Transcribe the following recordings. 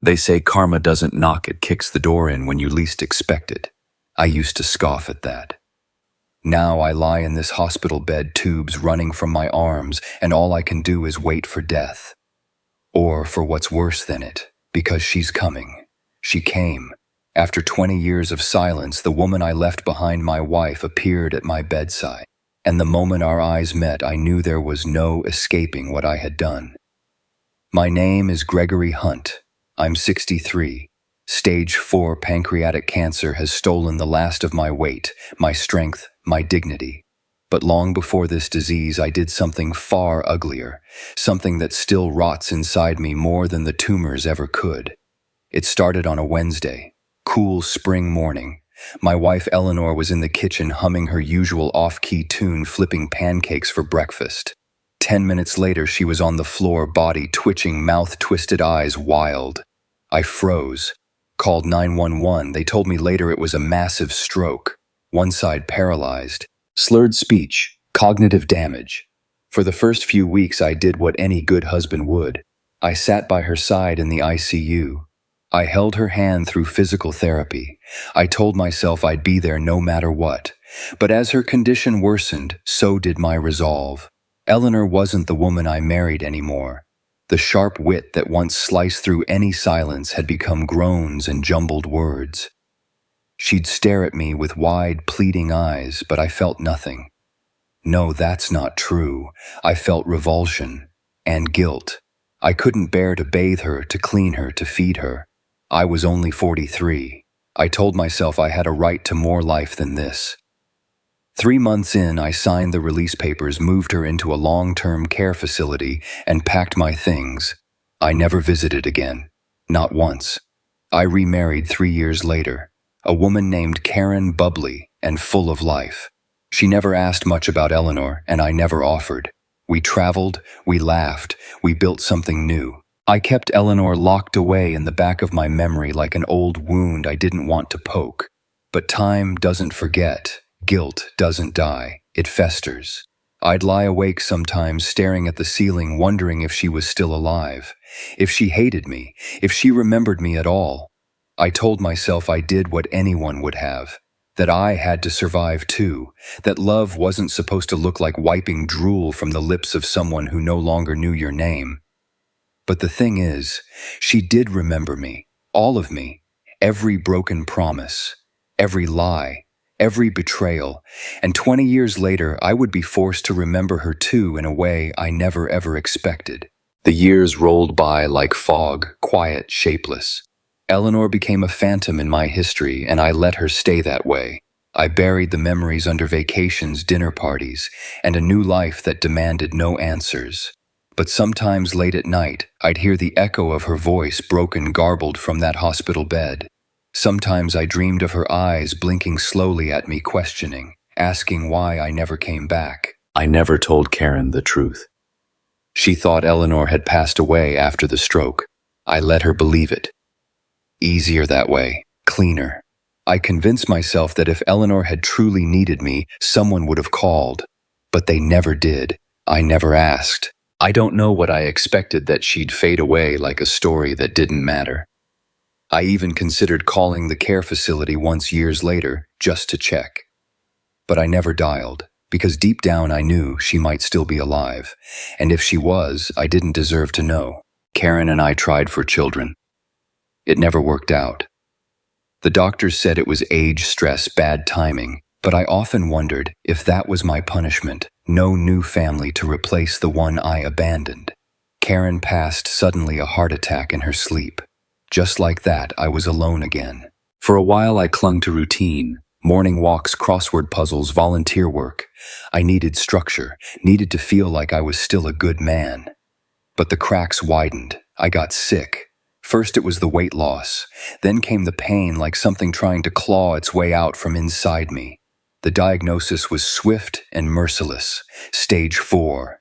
They say karma doesn't knock, it kicks the door in when you least expect it. I used to scoff at that. Now I lie in this hospital bed, tubes running from my arms, and all I can do is wait for death. Or for what's worse than it, because she's coming. She came. After 20 years of silence, the woman I left behind, my wife, appeared at my bedside. And the moment our eyes met, I knew there was no escaping what I had done. My name is Gregory Hunt. I'm 63. Stage 4 pancreatic cancer has stolen the last of my weight, my strength, my dignity. But long before this disease, I did something far uglier, something that still rots inside me more than the tumors ever could. It started on a Wednesday, cool spring morning. My wife Eleanor was in the kitchen humming her usual off-key tune, flipping pancakes for breakfast. 10 minutes later, she was on the floor, body twitching, mouth twisted, eyes wild. I froze. Called 911. They told me later it was a massive stroke. One side paralyzed. Slurred speech. Cognitive damage. For the first few weeks, I did what any good husband would. I sat by her side in the ICU. I held her hand through physical therapy. I told myself I'd be there no matter what. But as her condition worsened, so did my resolve. Eleanor wasn't the woman I married anymore. The sharp wit that once sliced through any silence had become groans and jumbled words. She'd stare at me with wide, pleading eyes, but I felt nothing. No, that's not true. I felt revulsion and guilt. I couldn't bear to bathe her, to clean her, to feed her. I was only 43. I told myself I had a right to more life than this. 3 months in, I signed the release papers, moved her into a long-term care facility, and packed my things. I never visited again. Not once. I remarried 3 years later. A woman named Karen, bubbly and full of life. She never asked much about Eleanor, and I never offered. We traveled, we laughed, we built something new. I kept Eleanor locked away in the back of my memory like an old wound I didn't want to poke. But time doesn't forget. Guilt doesn't die. It festers. I'd lie awake sometimes staring at the ceiling, wondering if she was still alive, if she hated me, if she remembered me at all. I told myself I did what anyone would have, that I had to survive too, that love wasn't supposed to look like wiping drool from the lips of someone who no longer knew your name. But the thing is, she did remember me, all of me, every broken promise, every lie, every betrayal, and 20 years later I would be forced to remember her too in a way I never ever expected. The years rolled by like fog, quiet, shapeless. Eleanor became a phantom in my history, and I let her stay that way. I buried the memories under vacations, dinner parties, and a new life that demanded no answers. But sometimes late at night, I'd hear the echo of her voice, broken, garbled from that hospital bed. Sometimes I dreamed of her eyes blinking slowly at me, questioning, asking why I never came back. I never told Karen the truth. She thought Eleanor had passed away after the stroke. I let her believe it. Easier that way, cleaner. I convinced myself that if Eleanor had truly needed me, someone would have called. But they never did. I never asked. I don't know what I expected, that she'd fade away like a story that didn't matter. I even considered calling the care facility once years later, just to check. But I never dialed, because deep down I knew she might still be alive, and if she was, I didn't deserve to know. Karen and I tried for children. It never worked out. The doctors said it was age, stress, bad timing, but I often wondered if that was my punishment, no new family to replace the one I abandoned. Karen passed suddenly, a heart attack in her sleep. Just like that, I was alone again. For a while I clung to routine, morning walks, crossword puzzles, volunteer work. I needed structure, needed to feel like I was still a good man. But the cracks widened. I got sick. First it was the weight loss. Then came the pain, like something trying to claw its way out from inside me. The diagnosis was swift and merciless. Stage 4.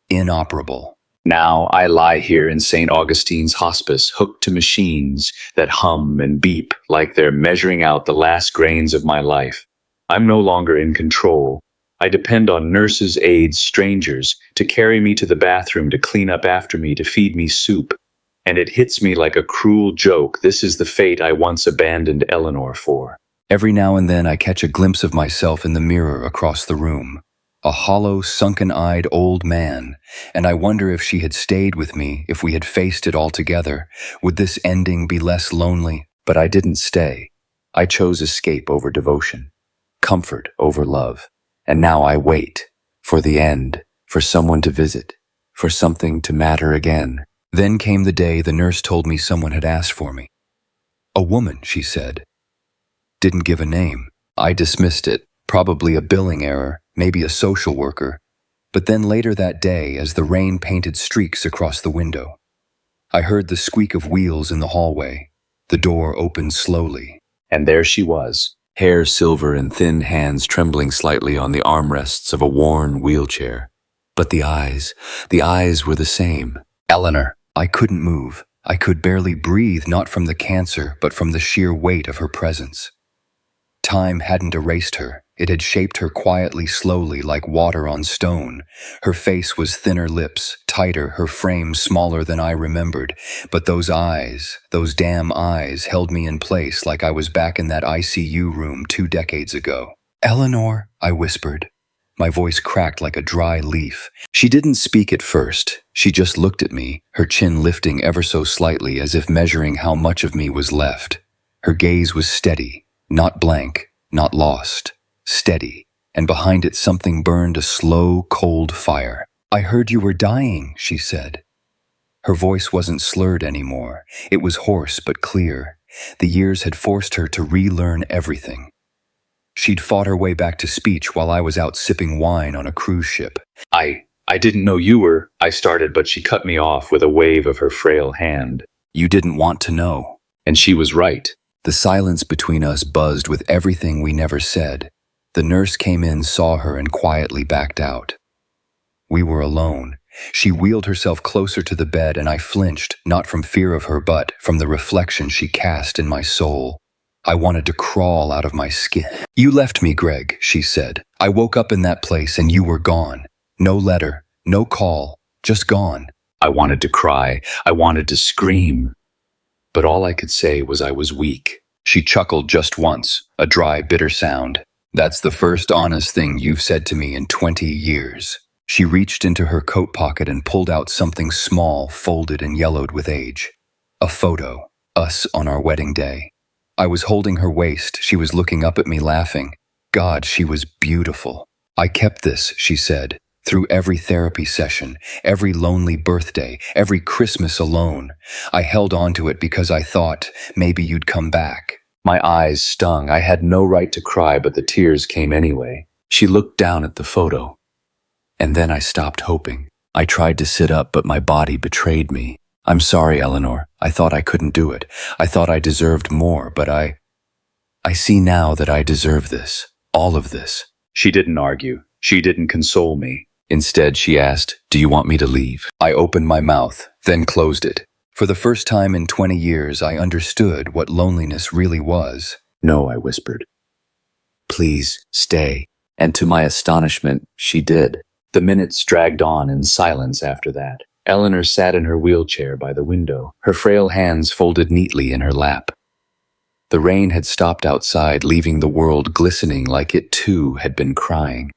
Inoperable. Now I lie here in St. Augustine's hospice, hooked to machines that hum and beep like they're measuring out the last grains of my life. I'm no longer in control. I depend on nurses, aides, strangers to carry me to the bathroom, to clean up after me, to feed me soup. and it hits me like a cruel joke. This is the fate I once abandoned Eleanor for. Every now and then I catch a glimpse of myself in the mirror across the room. A hollow, sunken-eyed old man, and I wonder if she had stayed with me, if we had faced it all together, would this ending be less lonely? But I didn't stay. I chose escape over devotion, comfort over love, and now I wait for the end, for someone to visit, for something to matter again. Then came the day the nurse told me someone had asked for me. A woman, she said. Didn't give a name. I dismissed it, probably a billing error, maybe a social worker. But then later that day, as the rain painted streaks across the window, I heard the squeak of wheels in the hallway. The door opened slowly. And there she was, hair silver and thin hands trembling slightly on the armrests of a worn wheelchair. But the eyes were the same. Eleanor. I couldn't move. I could barely breathe, not from the cancer, but from the sheer weight of her presence. Time hadn't erased her. It had shaped her quietly, slowly, like water on stone. Her face was thinner lips, tighter, her frame smaller than I remembered. But those eyes, those damn eyes, held me in place like I was back in that ICU room 2 decades ago. Eleanor, I whispered. My voice cracked like a dry leaf. She didn't speak at first. She just looked at me, her chin lifting ever so slightly as if measuring how much of me was left. Her gaze was steady, not blank, not lost. Steady, and behind it something burned a slow, cold fire. I heard you were dying, she said. Her voice wasn't slurred anymore. It was hoarse but clear. The years had forced her to relearn everything. She'd fought her way back to speech while I was out sipping wine on a cruise ship. I didn't know you were, I started, but she cut me off with a wave of her frail hand. You didn't want to know. And she was right. The silence between us buzzed with everything we never said. The nurse came in, saw her, and quietly backed out. We were alone. She wheeled herself closer to the bed, and I flinched, not from fear of her, but from the reflection she cast in my soul. I wanted to crawl out of my skin. You left me, Greg, she said. I woke up in that place, and you were gone. No letter, no call, just gone. I wanted to cry. I wanted to scream. But all I could say was I was weak. She chuckled just once, a dry, bitter sound. That's the first honest thing you've said to me in 20 years. She reached into her coat pocket and pulled out something small, folded and yellowed with age. A photo, us on our wedding day. I was holding her waist. She was looking up at me, laughing. God, she was beautiful. I kept this, she said, through every therapy session, every lonely birthday, every Christmas alone. I held on to it because I thought maybe you'd come back. My eyes stung. I had no right to cry, but the tears came anyway. She looked down at the photo. And then I stopped hoping. I tried to sit up, but my body betrayed me. I'm sorry, Eleanor. I thought I couldn't do it. I thought I deserved more, but I see now that I deserve this. All of this. She didn't argue. She didn't console me. Instead, she asked, "Do you want me to leave?" I opened my mouth, then closed it. For the first time in 20 years, I understood what loneliness really was. "No," I whispered. "Please, stay." And to my astonishment, she did. The minutes dragged on in silence after that. Eleanor sat in her wheelchair by the window, her frail hands folded neatly in her lap. The rain had stopped outside, leaving the world glistening like it too had been crying.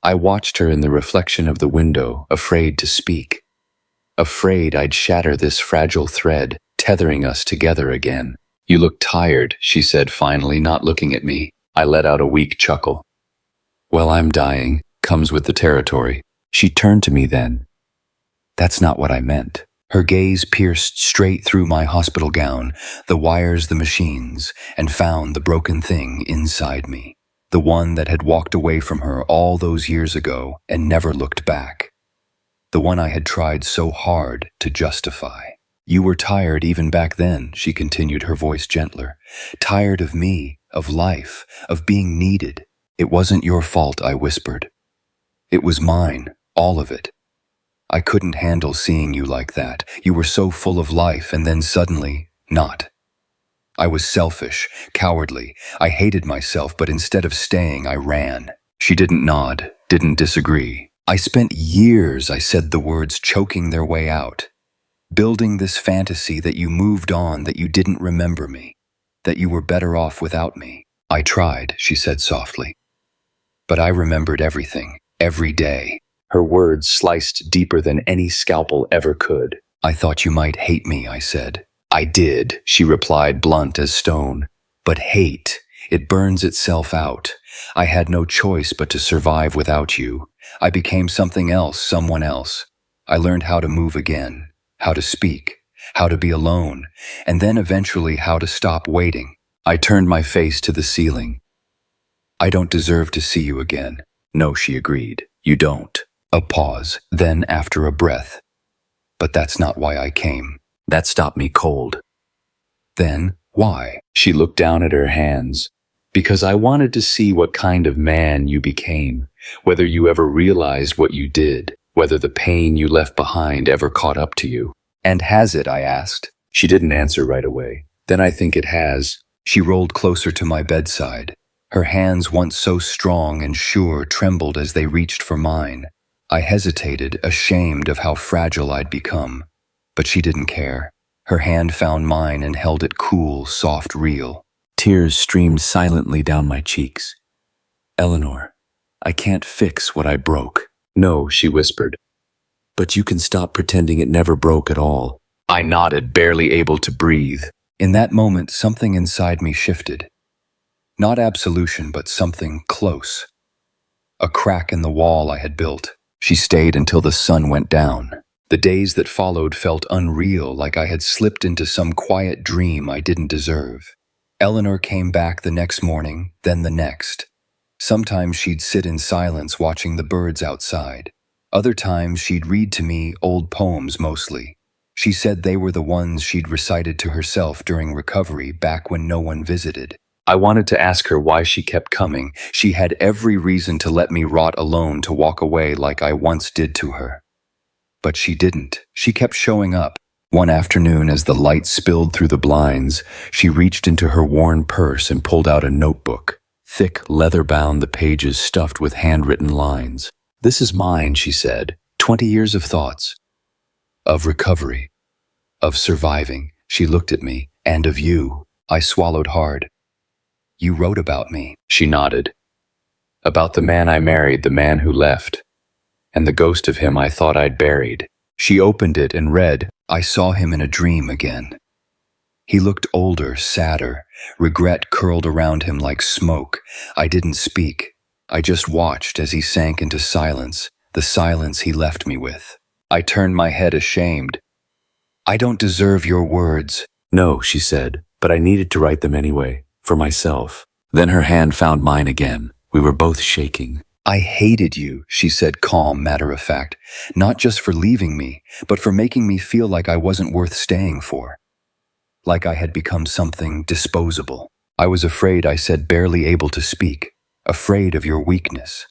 I watched her in the reflection of the window, afraid to speak. Afraid I'd shatter this fragile thread, tethering us together again. "You look tired," she said finally, not looking at me. I let out a weak chuckle. "Well, I'm dying. Comes with the territory." She turned to me then. "That's not what I meant." Her gaze pierced straight through my hospital gown, the wires, the machines, and found the broken thing inside me. The one that had walked away from her all those years ago and never looked back. The one I had tried so hard to justify. You were tired even back then, she continued, her voice gentler. Tired of me, of life, of being needed. It wasn't your fault, I whispered. It was mine, all of it. I couldn't handle seeing you like that. You were so full of life and then suddenly, not. I was selfish, cowardly. I hated myself, but instead of staying, I ran. She didn't nod, didn't disagree. I spent years, I said the words choking their way out. building this fantasy that you moved on, that you didn't remember me, that you were better off without me. I tried, she said softly. But I remembered everything, every day. Her words sliced deeper than any scalpel ever could. I thought you might hate me, I said. I did, she replied, blunt as stone. But hate, it burns itself out. I had no choice but to survive without you. I became something else, someone else. I learned how to move again, how to speak, how to be alone, and then eventually how to stop waiting. I turned my face to the ceiling. I don't deserve to see you again. No, she agreed. You don't. A pause, then after a breath. But that's not why I came. That stopped me cold. Then, why? She looked down at her hands. Because I wanted to see what kind of man you became, whether you ever realized what you did, whether the pain you left behind ever caught up to you. And has it? I asked. She didn't answer right away. Then I think it has. She rolled closer to my bedside. Her hands, once so strong and sure, trembled as they reached for mine. I hesitated, ashamed of how fragile I'd become. But she didn't care. Her hand found mine and held it cool, soft, real. Tears streamed silently down my cheeks. Eleanor, I can't fix what I broke. No, she whispered. But you can stop pretending it never broke at all. I nodded, barely able to breathe. In that moment, something inside me shifted. Not absolution, but something close. A crack in the wall I had built. She stayed until the sun went down. The days that followed felt unreal, like I had slipped into some quiet dream I didn't deserve. Eleanor came back the next morning, then the next. Sometimes she'd sit in silence watching the birds outside. Other times she'd read to me old poems mostly. She said they were the ones she'd recited to herself during recovery back when no one visited. I wanted to ask her why she kept coming. She had every reason to let me rot alone, to walk away like I once did to her. But she didn't. She kept showing up. One afternoon, as the light spilled through the blinds, she reached into her worn purse and pulled out a notebook. Thick, leather-bound, the pages stuffed with handwritten lines. "This is mine," she said. 20 years of thoughts. Of recovery. Of surviving. She looked at me. And of you. I swallowed hard. "You wrote about me." She nodded. "About the man I married, the man who left. And the ghost of him I thought I'd buried." She opened it and read. I saw him in a dream again. He looked older, sadder. Regret curled around him like smoke. I didn't speak. I just watched as he sank into silence, the silence he left me with. I turned my head ashamed. "I don't deserve your words." "No," she said, "but I needed to write them anyway, for myself." Then her hand found mine again. We were both shaking. "I hated you," she said, calm, matter of fact, "not just for leaving me, but for making me feel like I wasn't worth staying for. Like I had become something disposable. I was afraid," I said, barely able to speak, "afraid of your weakness.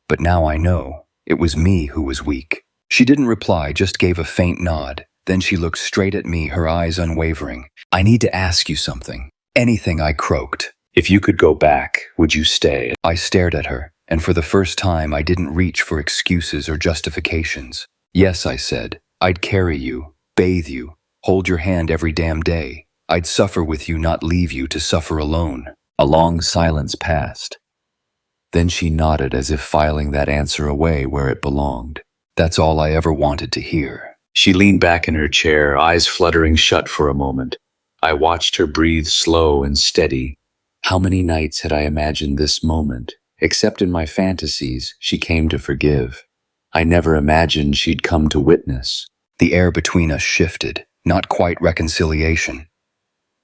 But now I know, it was me who was weak." She didn't reply, just gave a faint nod. Then she looked straight at me, her eyes unwavering. "I need to ask you something." "Anything," I croaked. "If you could go back, would you stay?" I stared at her. And for the first time, I didn't reach for excuses or justifications. "Yes," I said. "I'd carry you, bathe you, hold your hand every damn day. I'd suffer with you, not leave you to suffer alone." A long silence passed. Then she nodded as if filing that answer away where it belonged. That's all I ever wanted to hear. She leaned back in her chair, eyes fluttering shut for a moment. I watched her breathe slow and steady. How many nights had I imagined this moment? Except in my fantasies, she came to forgive. I never imagined she'd come to witness. The air between us shifted, not quite reconciliation.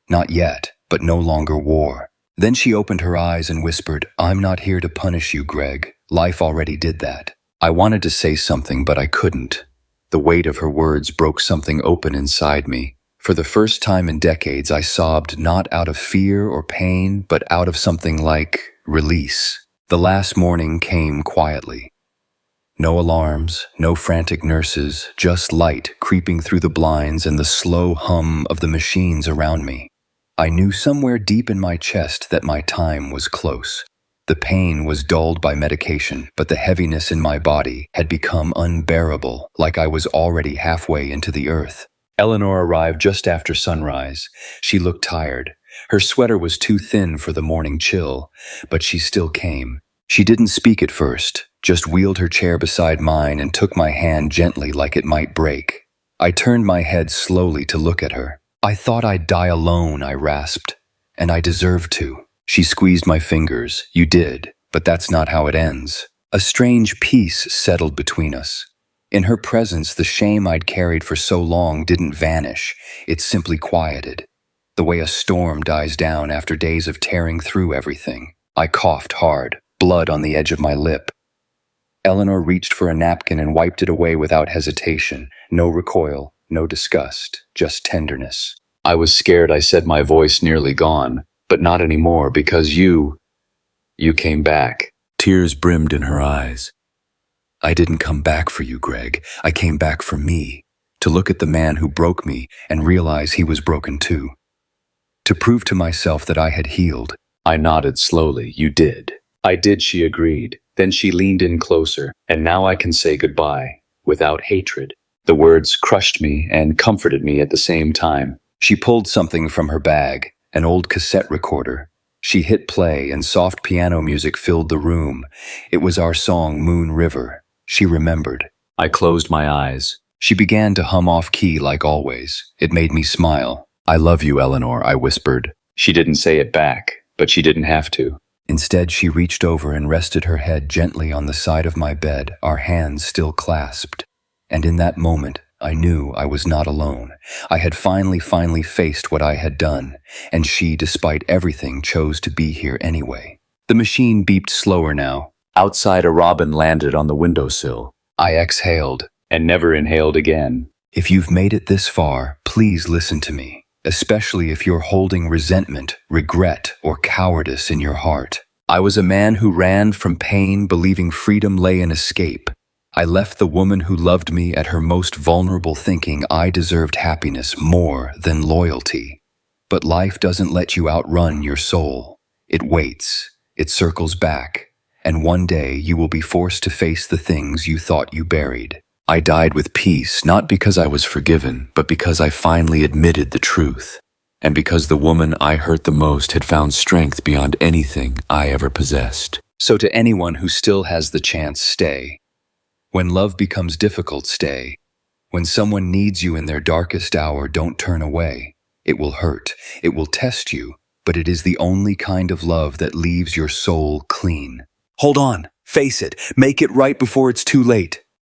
Not yet, but no longer war. Then she opened her eyes and whispered, "I'm not here to punish you, Greg. Life already did that." I wanted to say something, but I couldn't. The weight of her words broke something open inside me. For the first time in decades, I sobbed not out of fear or pain, but out of something like release. The last morning came quietly. No alarms, no frantic nurses, just light creeping through the blinds and the slow hum of the machines around me. I knew somewhere deep in my chest that my time was close. The pain was dulled by medication, but the heaviness in my body had become unbearable, like I was already halfway into the earth. Eleanor arrived just after sunrise. She looked tired. Her sweater was too thin for the morning chill, but she still came. She didn't speak at first, just wheeled her chair beside mine and took my hand gently like it might break. I turned my head slowly to look at her. I thought I'd die alone, I rasped. And I deserved to. She squeezed my fingers. You did, but that's not how it ends. A strange peace settled between us. In her presence, the shame I'd carried for so long didn't vanish. It simply quieted. The way a storm dies down after days of tearing through everything. I coughed hard, blood on the edge of my lip. Eleanor reached for a napkin and wiped it away without hesitation. No recoil, no disgust, just tenderness. I was scared, I said, my voice nearly gone. But not anymore, because you came back. Tears brimmed in her eyes. I didn't come back for you, Greg. I came back for me. To look at the man who broke me and realize he was broken too. To prove to myself that I had healed. I nodded slowly. You did. I did, she agreed. Then she leaned in closer. And now I can say goodbye, without hatred. The words crushed me and comforted me at the same time. She pulled something from her bag, an old cassette recorder. She hit play and soft piano music filled the room. It was our song, Moon River. She remembered. I closed my eyes. She began to hum off key like always. It made me smile. I love you, Eleanor, I whispered. She didn't say it back, but she didn't have to. Instead, she reached over and rested her head gently on the side of my bed, our hands still clasped. And in that moment, I knew I was not alone. I had finally faced what I had done, and she, despite everything, chose to be here anyway. The machine beeped slower now. Outside, a robin landed on the windowsill. I exhaled. And never inhaled again. If you've made it this far, please listen to me, especially if you're holding resentment, regret, or cowardice in your heart. I was a man who ran from pain, believing freedom lay in escape. I left the woman who loved me at her most vulnerable, thinking I deserved happiness more than loyalty. But life doesn't let you outrun your soul. It waits, it circles back, and one day you will be forced to face the things you thought you buried. I died with peace, not because I was forgiven, but because I finally admitted the truth. And because the woman I hurt the most had found strength beyond anything I ever possessed. So to anyone who still has the chance, stay. When love becomes difficult, stay. When someone needs you in their darkest hour, don't turn away. It will hurt, it will test you, but it is the only kind of love that leaves your soul clean. Hold on, face it, make it right before it's too late.